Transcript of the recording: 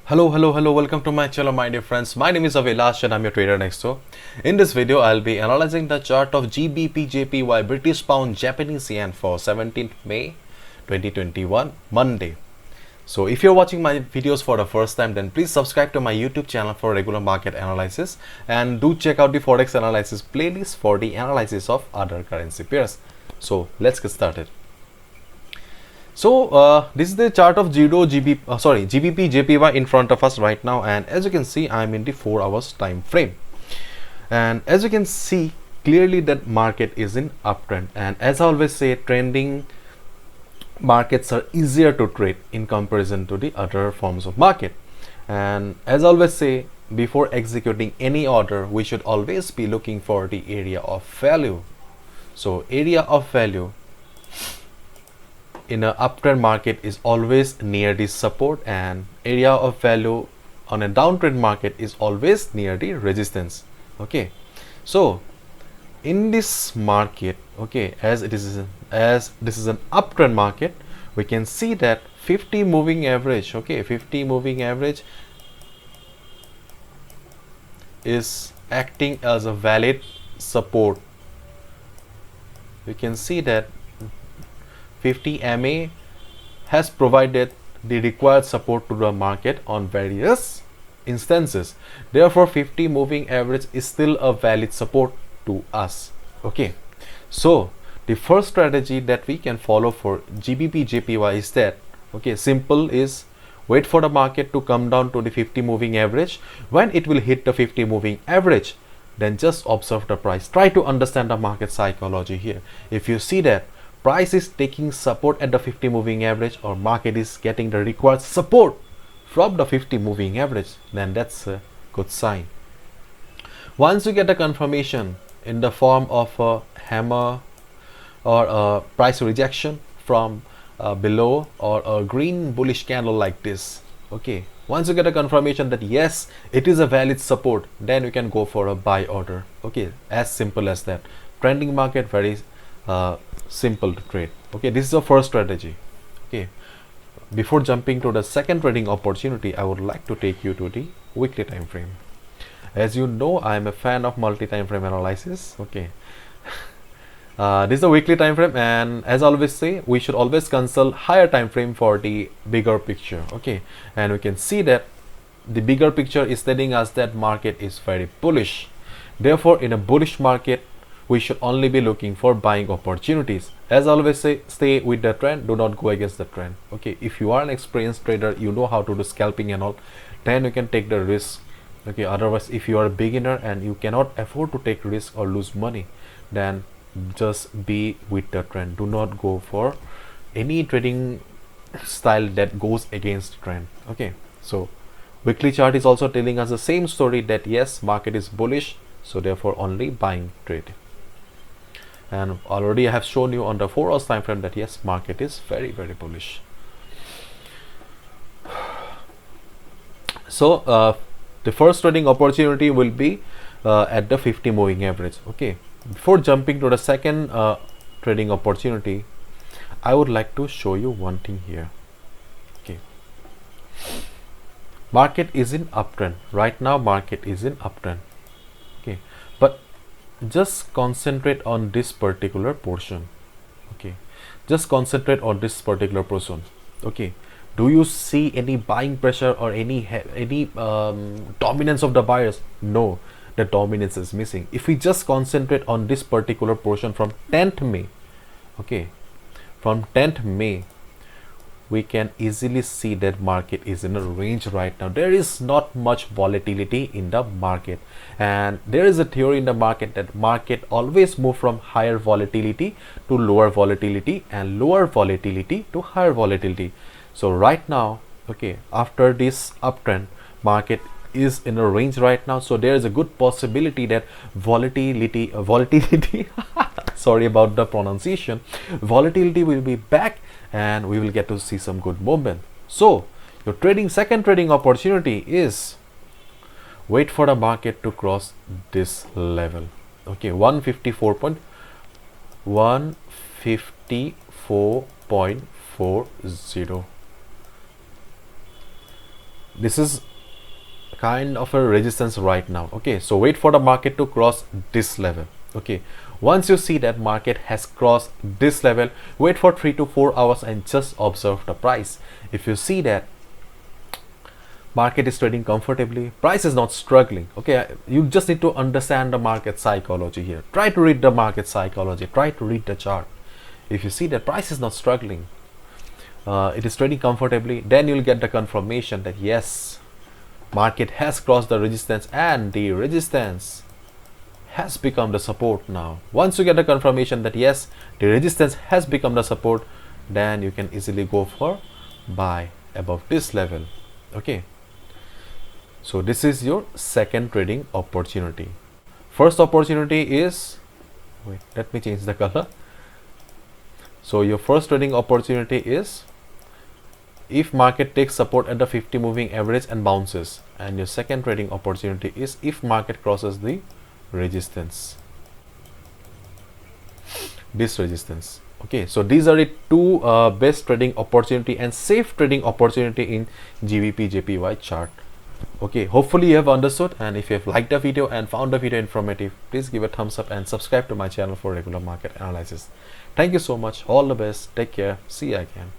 Hello, welcome to my channel, my dear friends. My name is Avilash and I'm your trader next door. In this video, I'll be analyzing the chart of GBP/JPY British Pound Japanese Yen for 17th May 2021, Monday. So if you're watching my videos for the first time, then please subscribe to my YouTube channel for regular market analysis and do check out the Forex analysis playlist for the analysis of other currency pairs. So let's get started. So this is the chart of GBP JPY in front of us right now, and as you can see, I'm in the 4 hours time frame, and as you can see clearly that market is in uptrend. And as I always say, trending markets are easier to trade in comparison to the other forms of market. And as I always say, before executing any order, we should always be looking for the area of value. So area of value in an uptrend market is always near the support, and area of value on a downtrend market is always near the resistance. Okay, so in this market, okay, as this is an uptrend market, we can see that 50 moving average, okay, 50 moving average is acting as a valid support. You can see that 50 MA has provided the required support to the market on various instances. Therefore 50 moving average is still a valid support to us. Okay, so the first strategy that we can follow for GBP JPY is that, okay, simple, is wait for the market to come down to the 50 moving average. When it will hit the 50 moving average, then just observe the price. Try to understand the market psychology here. If you see that price is taking support at the 50 moving average, or market is getting the required support from the 50 moving average, then that's a good sign. Once you get a confirmation in the form of a hammer or a price rejection from below, or a green bullish candle like this, okay, once you get a confirmation that yes, it is a valid support, then you can go for a buy order. Okay, as simple as that. Trending market, very simple to trade. Okay, this is the first strategy. Okay, before jumping to the second trading opportunity, I would like to take you to the weekly time frame. As you know, I am a fan of multi-time frame analysis. Okay, this is a weekly time frame, and as I always say, we should always consult higher time frame for the bigger picture. Okay, and we can see that the bigger picture is telling us that market is very bullish. Therefore, in a bullish market, we should only be looking for buying opportunities. As I always say, stay with the trend, do not go against the trend. Okay, if you are an experienced trader, you know how to do scalping and all, then you can take the risk. Okay, otherwise, if you are a beginner and you cannot afford to take risk or lose money, then just be with the trend. Do not go for any trading style that goes against trend. Okay, so weekly chart is also telling us the same story, that yes, market is bullish, so therefore only buying trade. And already I have shown you on the 4 hours time frame that yes, market is very bullish. So the first trading opportunity will be at the 50 moving average. Okay, before jumping to the second trading opportunity, I would like to show you one thing here. Okay, market is in uptrend right now, market is in uptrend. Okay, but just concentrate on this particular portion. Okay, just concentrate on this particular portion. Okay, do you see any buying pressure or any dominance of the buyers? No, the dominance is missing. If we just concentrate on this particular portion from 10th May, okay, from 10th May, we can easily see that market is in a range right now. There is not much volatility in the market, and there is a theory in the market that market always move from higher volatility to lower volatility, and lower volatility to higher volatility. So right now, okay, after this uptrend, market is in a range right now, so there is a good possibility that volatility sorry about the pronunciation, volatility will be back, and we will get to see some good movement. So your second trading opportunity is wait for the market to cross this level. Okay, 154.40. this is kind of a resistance right now. Okay, so wait for the market to cross this level. Okay, once you see that market has crossed this level, wait for 3 to 4 hours and just observe the price. If you see that market is trading comfortably, price is not struggling, okay, you just need to understand the market psychology here. Try to read the market psychology, try to read the chart. If you see that price is not struggling, it is trading comfortably, then you'll get the confirmation that yes, market has crossed the resistance and the resistance has become the support now. Once you get the confirmation that yes, the resistance has become the support, then you can easily go for buy above this level. Okay, so this is your second trading opportunity. First opportunity is, wait, let me change the color. So your first trading opportunity is if market takes support at the 50 moving average and bounces, and your second trading opportunity is if market crosses the resistance, this resistance. Okay, so these are the two best trading opportunity and safe trading opportunity in GBP JPY chart. Okay, hopefully you have understood, and if you have liked the video and found the video informative, please give a thumbs up and subscribe to my channel for regular market analysis. Thank you so much, all the best, take care, see you again.